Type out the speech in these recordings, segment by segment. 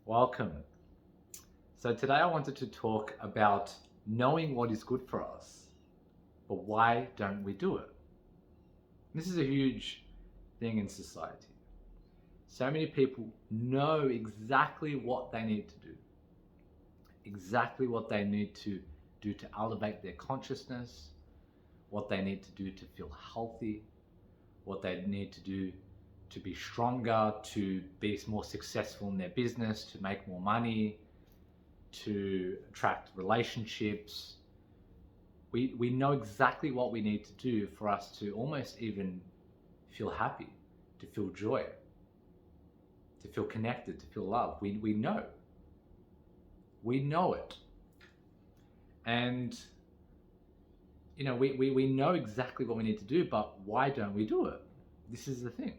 Welcome. So today I wanted to talk about knowing what is good for us, but why don't we do it? This is a huge thing in society. So many people know exactly what they need to do, exactly what they need to do to elevate their consciousness, what they need to do to feel healthy, what they need to do to be stronger, to be more successful in their business, to make more money, to attract relationships. We know exactly what we need to do for us to almost even feel happy, to feel joy, to feel connected, to feel love. We know. We know it. And we know exactly what we need to do, but why don't we do it? This is the thing.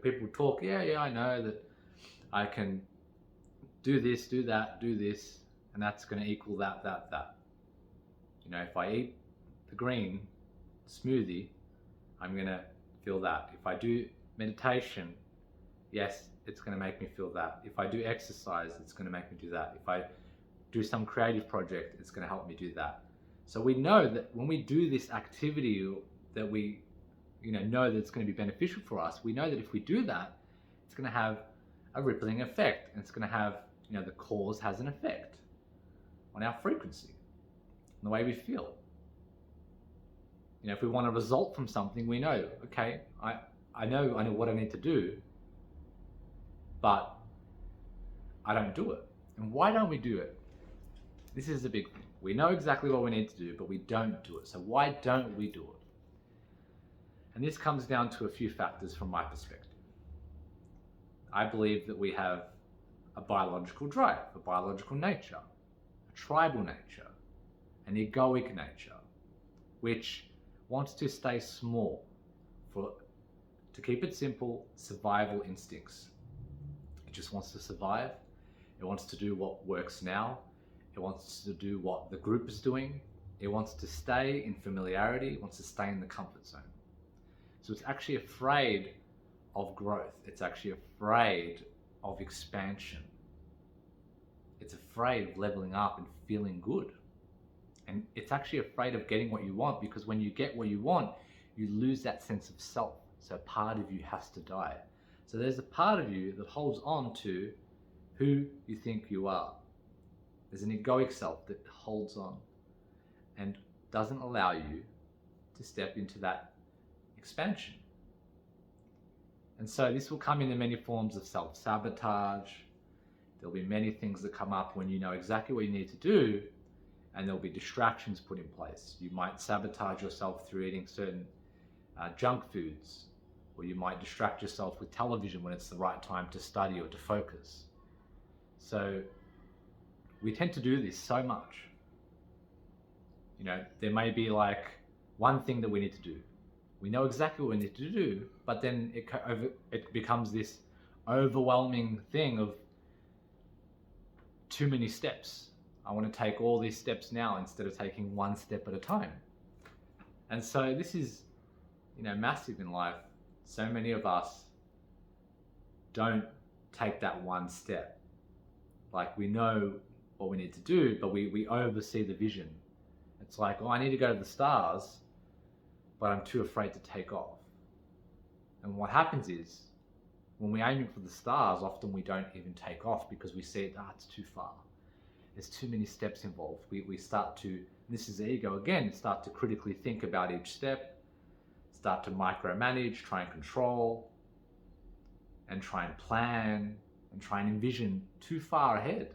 People talk, yeah, I know that I can do this, do that, do this, and that's going to equal that. If I eat the green smoothie, I'm going to feel that. If I do meditation, yes, it's going to make me feel that. If I do exercise, it's going to make me do that. If I do some creative project, it's going to help me do that. So we know that when we do this activity that we know that it's going to be beneficial for us, we know that if we do that, it's going to have a rippling effect, and it's going to have, the cause has an effect on our frequency, on the way we feel. If we want a result from something, we know, okay, I know what I need to do, but I don't do it. And why don't we do it? This is the big thing. We know exactly what we need to do, but we don't do it. So why don't we do it? And this comes down to a few factors from my perspective. I believe that we have a biological drive, a biological nature, a tribal nature, an egoic nature, which wants to stay small, to keep it simple, survival instincts. It just wants to survive. It wants to do what works now. It wants to do what the group is doing. It wants to stay in familiarity. It wants to stay in the comfort zone. So it's actually afraid of growth. It's actually afraid of expansion. It's afraid of leveling up and feeling good. And it's actually afraid of getting what you want, because when you get what you want, you lose that sense of self. So part of you has to die. So there's a part of you that holds on to who you think you are. There's an egoic self that holds on and doesn't allow you to step into that expansion. And so this will come in many forms of self-sabotage. There'll be many things that come up when you know exactly what you need to do, and there'll be distractions put in place. You might sabotage yourself through eating certain junk foods, or you might distract yourself with television when it's the right time to study or to focus. So we tend to do this so much. There may be like one thing that we need to do. We know exactly what we need to do, but then it becomes this overwhelming thing of too many steps. I want to take all these steps now instead of taking one step at a time. And so this is, massive in life. So many of us don't take that one step. Like, we know what we need to do, but we oversee the vision. It's like, I need to go to the stars, but I'm too afraid to take off. And what happens is, when we're aiming for the stars, often we don't even take off because we see it's too far. There's too many steps involved. We start to, this is the ego again, start to critically think about each step, start to micromanage, try and control, and try and plan, and try and envision too far ahead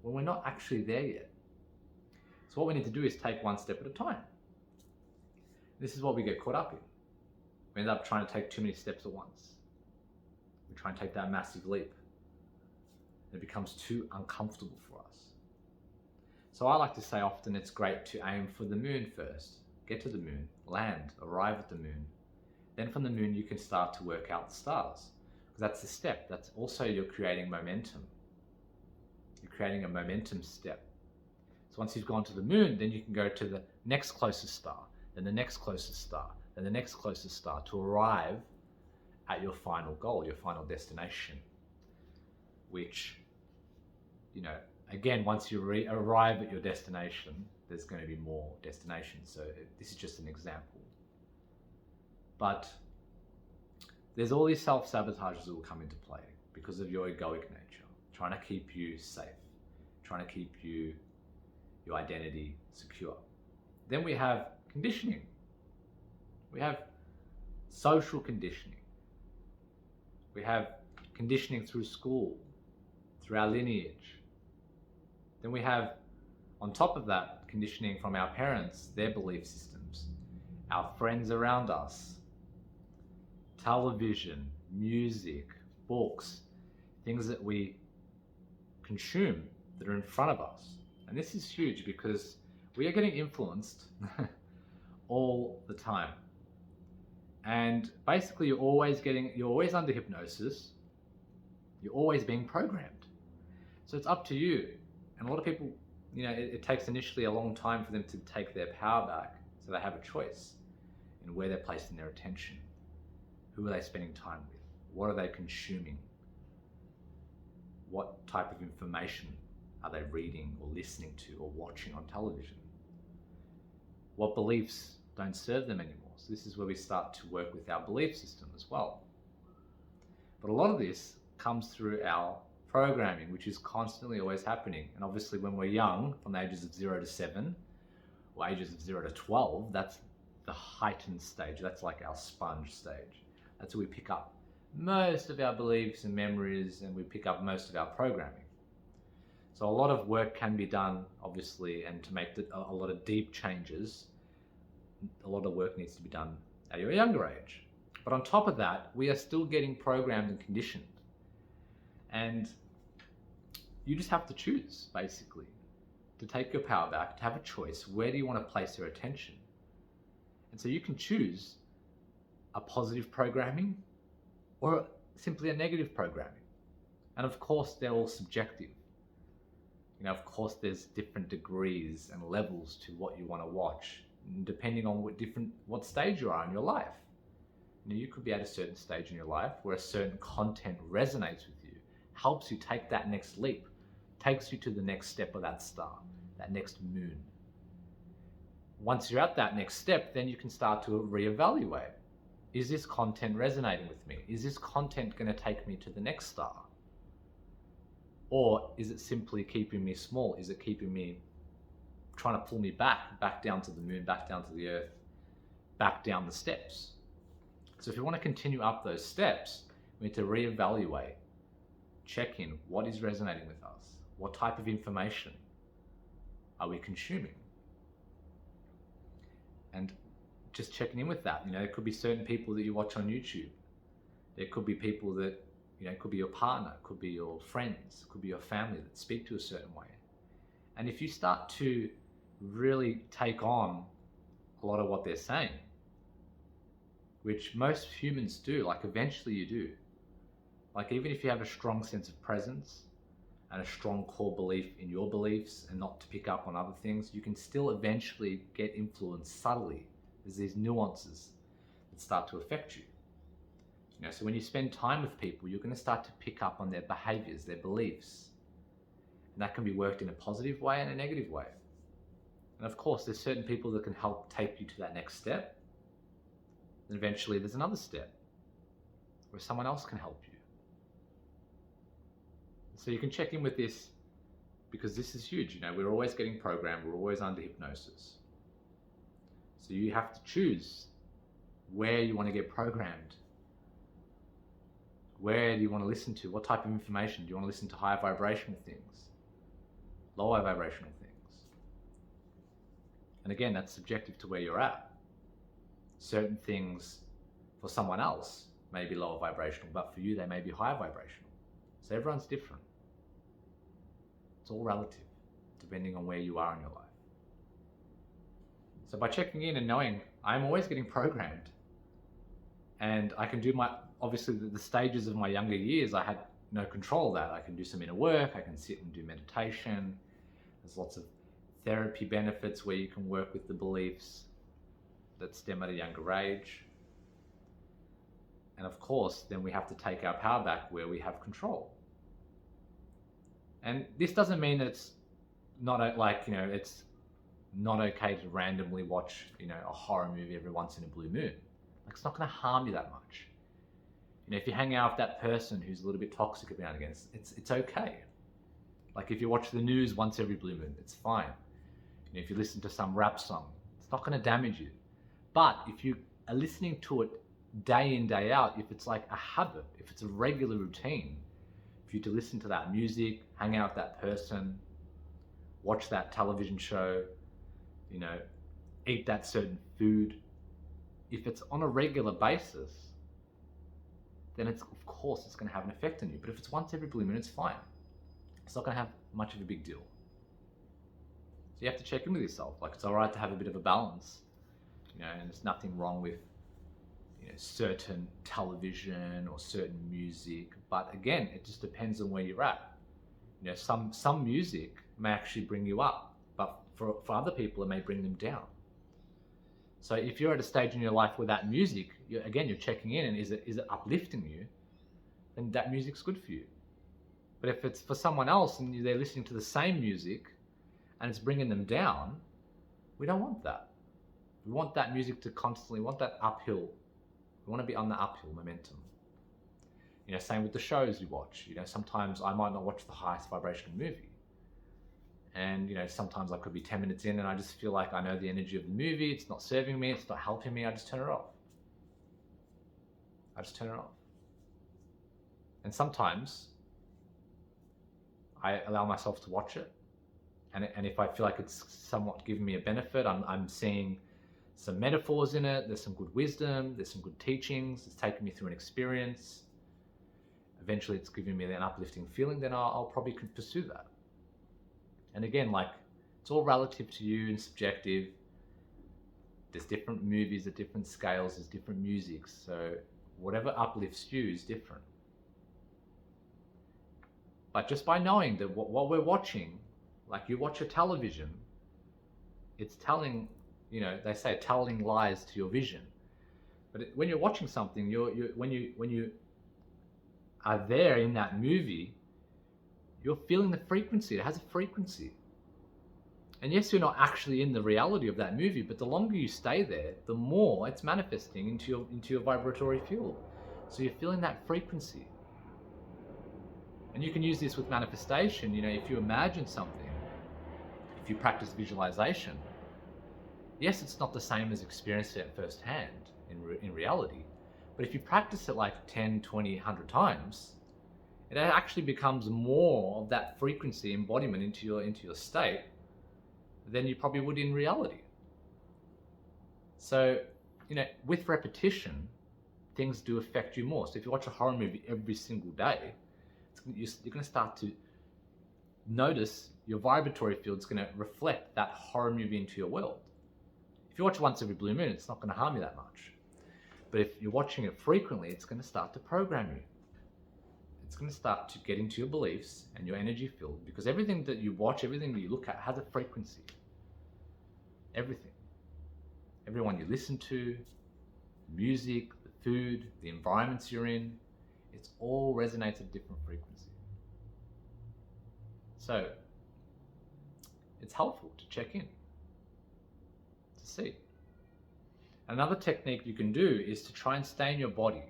when we're not actually there yet. So what we need to do is take one step at a time. This is what we get caught up in. We end up trying to take too many steps at once. We try and take that massive leap. It becomes too uncomfortable for us. So I like to say often it's great to aim for the moon first. Get to the moon, land, arrive at the moon. Then from the moon you can start to work out the stars. Because that's the step. That's also, you're creating momentum. You're creating a momentum step. So once you've gone to the moon, then you can go to the next closest star, then the next closest star, then the next closest star, to arrive at your final goal, your final destination, which again, once you arrive at your destination, there's going to be more destinations. So this is just an example. But there's all these self-sabotages that will come into play because of your egoic nature, trying to keep you safe, trying to keep your identity secure. Then we have conditioning. We have social conditioning. We have conditioning through school, through our lineage. Then we have, on top of that, conditioning from our parents, their belief systems, our friends around us, television, music, books, things that we consume that are in front of us. And this is huge because we are getting influenced all the time. And basically you're always under hypnosis. You're always being programmed. So it's up to you. And a lot of people, it takes initially a long time for them to take their power back. So they have a choice in where they're placing their attention. Who are they spending time with? What are they consuming? What type of information are they reading or listening to or watching on television? What beliefs don't serve them anymore? So this is where we start to work with our belief system as well. But a lot of this comes through our programming, which is constantly always happening. And obviously when we're young, from the ages of 0 to 7, or ages of 0 to 12, that's the heightened stage. That's like our sponge stage. That's where we pick up most of our beliefs and memories, and we pick up most of our programming. So a lot of work can be done, obviously, and to make a lot of deep changes, a lot of work needs to be done at your younger age. But on top of that, we are still getting programmed and conditioned. And you just have to choose, basically, to take your power back, to have a choice. Where do you want to place your attention? And so you can choose a positive programming or simply a negative programming. And of course, they're all subjective. Of course, there's different degrees and levels to what you want to watch, depending on what stage you are in your life. You could be at a certain stage in your life where a certain content resonates with you, helps you take that next leap, takes you to the next step of that star, that next moon. Once you're at that next step, then you can start to reevaluate. Is this content resonating with me? Is this content going to take me to the next star? Or is it simply keeping me small? Is it keeping me, trying to pull me back down to the moon, back down to the earth, back down the steps? So if you want to continue up those steps, we need to reevaluate, check in, what is resonating with us? What type of information are we consuming? And just checking in with that. There could be certain people that you watch on YouTube. There could be people that, it could be your partner, it could be your friends, it could be your family that speak to a certain way. And if you start to really take on a lot of what they're saying, which most humans do, like eventually you do. Like even if you have a strong sense of presence and a strong core belief in your beliefs and not to pick up on other things, you can still eventually get influenced subtly. There's these nuances that start to affect you. So when you spend time with people, you're going to start to pick up on their behaviors, their beliefs. And that can be worked in a positive way and a negative way. And of course, there's certain people that can help take you to that next step. And eventually there's another step where someone else can help you. So you can check in with this because this is huge. We're always getting programmed. We're always under hypnosis. So you have to choose where you want to get programmed. Where do you want to listen to? What type of information? Do you want to listen to higher vibrational things? Lower vibrational things? And again, that's subjective to where you're at. Certain things for someone else may be lower vibrational, but for you, they may be higher vibrational. So everyone's different. It's all relative, depending on where you are in your life. So by checking in and knowing I'm always getting programmed, and I can do obviously the stages of my younger years, I had no control of that. I can do some inner work, I can sit and do meditation. There's lots of therapy benefits where you can work with the beliefs that stem at a younger age. And of course, then we have to take our power back where we have control. And this doesn't mean that it's not it's not okay to randomly watch, a horror movie every once in a blue moon. Like, it's not going to harm you that much. If you hang out with that person who's a little bit toxic every now and again, it's okay. Like, if you watch the news once every blue moon, it's fine. If you listen to some rap song, it's not going to damage you. But if you are listening to it day in, day out, if it's like a habit, if it's a regular routine for you to listen to that music, hang out with that person, watch that television show, eat that certain food, if it's on a regular basis, then of course it's going to have an effect on you. But if it's once every blue moon, it's fine. It's not going to have much of a big deal. So you have to check in with yourself. Like, it's all right to have a bit of a balance, and there's nothing wrong with, certain television or certain music. But again, it just depends on where you're at. Some music may actually bring you up, but for other people, it may bring them down. So if you're at a stage in your life where that music, you're checking in, and is it uplifting you, then that music's good for you. But if it's for someone else and they're listening to the same music and it's bringing them down, we don't want that. We want that music to constantly, want that uphill. We want to be on the uphill momentum. Same with the shows you watch. Sometimes I might not watch the highest vibration movie. And, sometimes I could be 10 minutes in and I just feel like I know the energy of the movie. It's not serving me. It's not helping me. I just turn it off. And sometimes I allow myself to watch it. And if I feel like it's somewhat giving me a benefit, I'm seeing some metaphors in it. There's some good wisdom. There's some good teachings. It's taken me through an experience. Eventually it's giving me an uplifting feeling. Then I'll probably pursue that. And again, it's all relative to you and subjective. There's different movies at different scales, there's different music. So whatever uplifts you is different. But just by knowing that what we're watching, like you watch a television, it's telling, they say telling lies to your vision. But when you're watching something, when you are there in that movie, you're feeling the frequency. It has a frequency. And yes, you're not actually in the reality of that movie, but the longer you stay there, the more it's manifesting into your vibratory field. So you're feeling that frequency. And you can use this with manifestation. If you imagine something, if you practice visualization, yes, it's not the same as experiencing it firsthand in reality. But if you practice it like 10, 20, 100 times, it actually becomes more of that frequency embodiment into your state than you probably would in reality. So, with repetition, things do affect you more. So if you watch a horror movie every single day, you're going to start to notice your vibratory field is going to reflect that horror movie into your world. If you watch it once every blue moon, it's not going to harm you that much. But if you're watching it frequently, it's going to start to program you. It's going to start to get into your beliefs and your energy field, because everything that you watch, everything that you look at has a frequency. Everything. Everyone you listen to, the music, the food, the environments you're in, it's all resonates at a different frequency. So it's helpful to check in, to see. Another technique you can do is to try and stay in your body.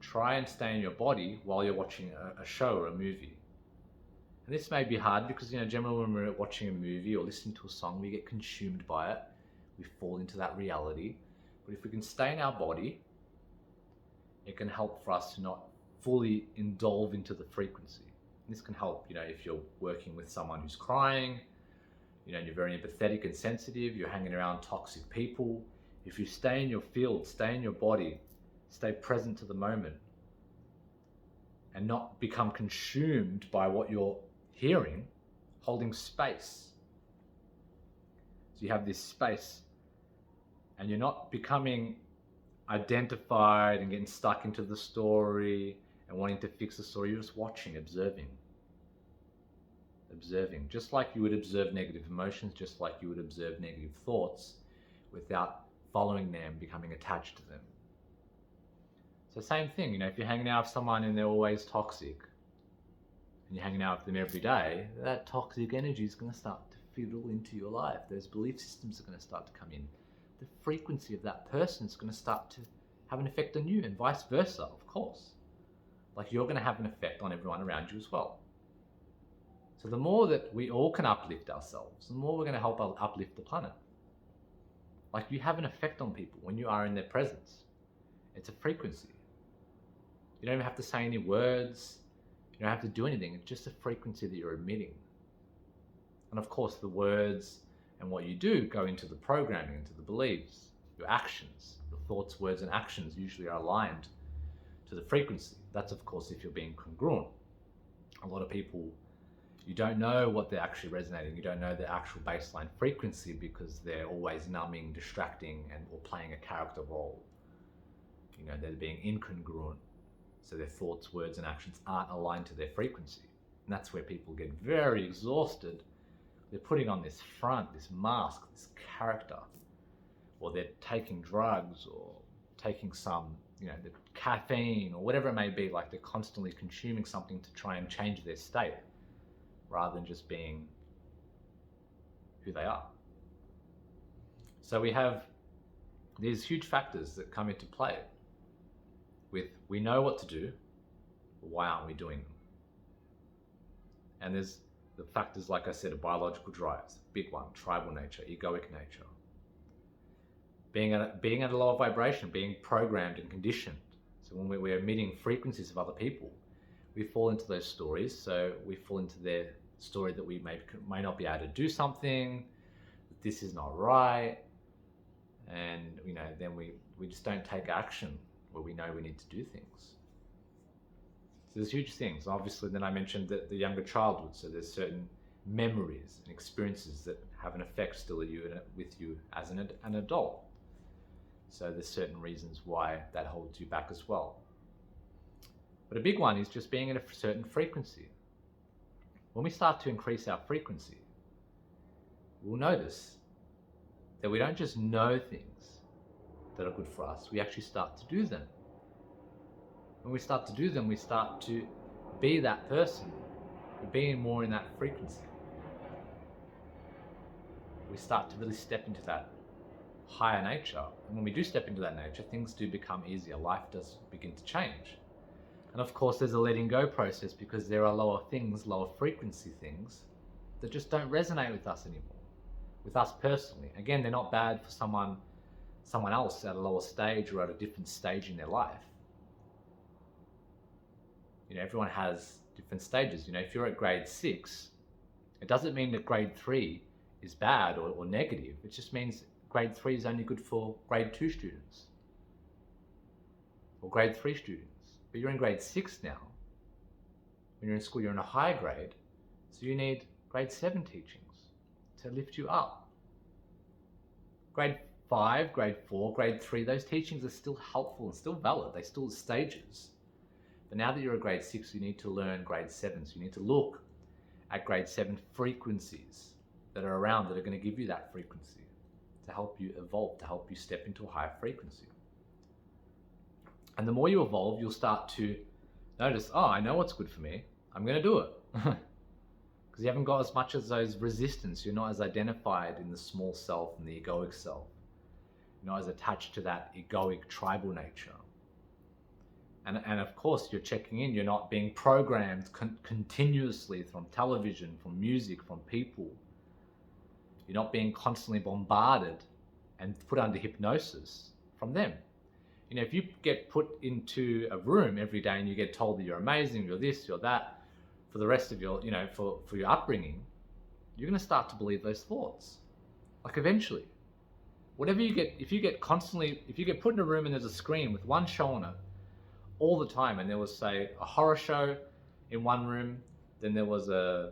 Try and stay in your body while you're watching a show or a movie. And this may be hard because, generally when we're watching a movie or listening to a song, we get consumed by it. We fall into that reality. But if we can stay in our body, it can help for us to not fully indulge into the frequency. And this can help, if you're working with someone who's crying, and you're very empathetic and sensitive, you're hanging around toxic people. If you stay in your field, stay in your body, stay present to the moment, and not become consumed by what you're hearing, holding space. So you have this space, and you're not becoming identified and getting stuck into the story and wanting to fix the story. You're just watching, observing, just like you would observe negative emotions, just like you would observe negative thoughts, without following them, becoming attached to them. So same thing, if you're hanging out with someone and they're always toxic, and you're hanging out with them every day, that toxic energy is going to start to fiddle into your life. Those belief systems are going to start to come in. The frequency of that person is going to start to have an effect on you, and vice versa, of course. Like, you're going to have an effect on everyone around you as well. So the more that we all can uplift ourselves, the more we're going to help uplift the planet. Like, you have an effect on people when you are in their presence. It's a frequency. You don't even have to say any words. You don't have to do anything. It's just a frequency that you're emitting. And of course, the words and what you do go into the programming, into the beliefs, your actions. Your thoughts, words, and actions usually are aligned to the frequency. That's, of course, if you're being congruent. A lot of people, you don't know what they're actually resonating. You don't know the actual baseline frequency because they're always numbing, distracting, or playing a character role. You know, they're being incongruent. So their thoughts, words, and actions aren't aligned to their frequency. And that's where people get very exhausted. They're putting on this front, this mask, this character, or they're taking drugs or taking some, the caffeine or whatever it may be. Like, they're constantly consuming something to try and change their state rather than just being who they are. So we have these huge factors that come into play with, we know what to do, but why aren't we doing them? And there's the factors, like I said, of biological drives, big one, tribal nature, egoic nature. Being at a lower vibration, being programmed and conditioned. So when we're emitting frequencies of other people, we fall into those stories. So we fall into their story that we may not be able to do something, that this is not right, and then we just don't take action where we know we need to do things. So there's huge things. Obviously, then I mentioned that the younger childhood. So there's certain memories and experiences that have an effect still with you as an adult. So there's certain reasons why that holds you back as well. But a big one is just being at a certain frequency. When we start to increase our frequency, we'll notice that we don't just know things that are good for us, we actually start to do them. When we start to do them, we start to be that person. We're being more in that frequency. We start to really step into that higher nature. And when we do step into that nature, things do become easier. Life does begin to change. And of course, there's a letting go process because there are lower things, lower frequency things that just don't resonate with us anymore, with us personally. Again, they're not bad for someone else at a lower stage or at a different stage in their life. Everyone has different stages. If you're at grade 6, it doesn't mean that grade 3 is bad or negative. It just means grade 3 is only good for grade 2 students or grade 3 students. But you're in grade 6 now. When you're in school, you're in a higher grade. So you need grade 7 teachings to lift you up. Grade 5, grade 4, grade 3, those teachings are still helpful and still valid. They're still stages. But now that you're at grade 6, you need to learn grade 7. So you need to look at grade 7 frequencies that are around that are going to give you that frequency to help you evolve, to help you step into a higher frequency. And the more you evolve, you'll start to notice, I know what's good for me. I'm going to do it. Because you haven't got as much as those resistance. You're not as identified in the small self and the egoic self. You're not as attached to that egoic tribal nature. And of course, you're checking in. You're not being programmed continuously from television, from music, from people. You're not being constantly bombarded and put under hypnosis from them. If you get put into a room every day and you get told that you're amazing, you're this, you're that, for the rest of your, for your upbringing, you're going to start to believe those thoughts. Like, eventually, whatever you get, if you get put in a room and there's a screen with one show on it all the time, and there was, say, a horror show in one room, then there was a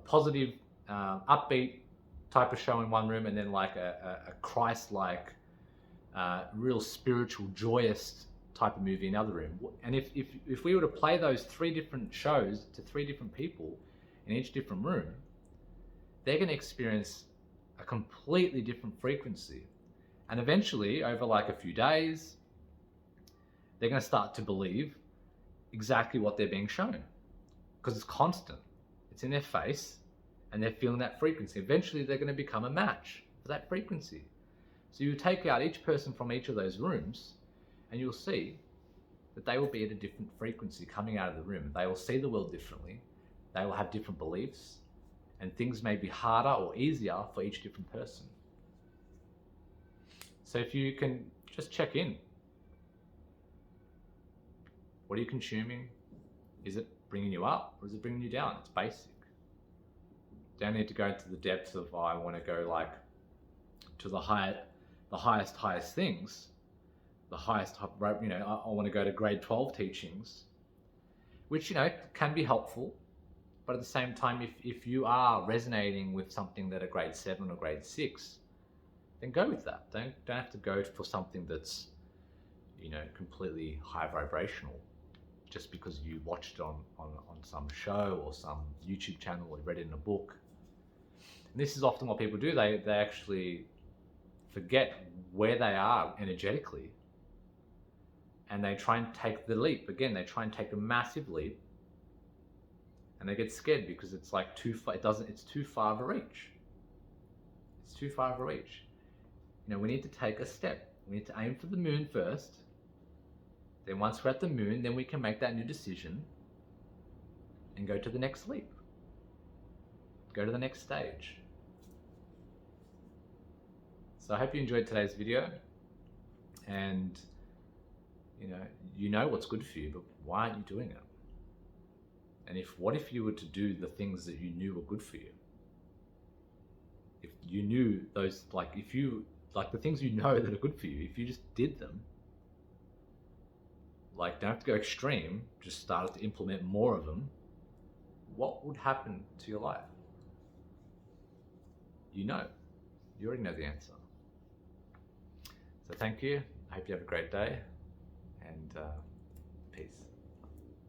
positive, upbeat type of show in one room, and then like a Christ-like, real spiritual, joyous type of movie in another room. And if we were to play those 3 different shows to 3 different people in each different room, they're going to experience a completely different frequency. And eventually, over like a few days, they're going to start to believe exactly what they're being shown. because it's constant. It's in their face and they're feeling that frequency. Eventually they're going to become a match for that frequency. So you take out each person from each of those rooms and you'll see that they will be at a different frequency coming out of the room. They will see the world differently. They will have different beliefs, and things may be harder or easier for each different person. So if you can just check in. What are you consuming? Is it bringing you up or is it bringing you down? It's basic. Don't need to go into the depths of, oh, I want to go like to the highest things, the highest, you know, I want to go to grade 12 teachings, which, you know, can be helpful. But at the same time, if you are resonating with something that a grade 7 or grade 6, then go with that. Don't have to go for something that's, you know, completely high vibrational just because you watched it on some show or some YouTube channel or read it in a book. And this is often what people do. They actually forget where they are energetically and they try and take the leap. Again, they try and take a massive leap and they get scared because it's like too far. It's too far of a reach. It's too far of a reach. You know, we need to take a step. We need to aim for the moon first. Then once we're at the moon, then we can make that new decision and go to the next leap. Go to the next stage. So I hope you enjoyed today's video, and you know what's good for you, but why aren't you doing it? And what if you were to do the things that you knew were good for you? If you knew those, the things you know that are good for you, if you just did them, like, don't have to go extreme, just started to implement more of them, what would happen to your life? You already know the answer. So thank you. I hope you have a great day, and peace.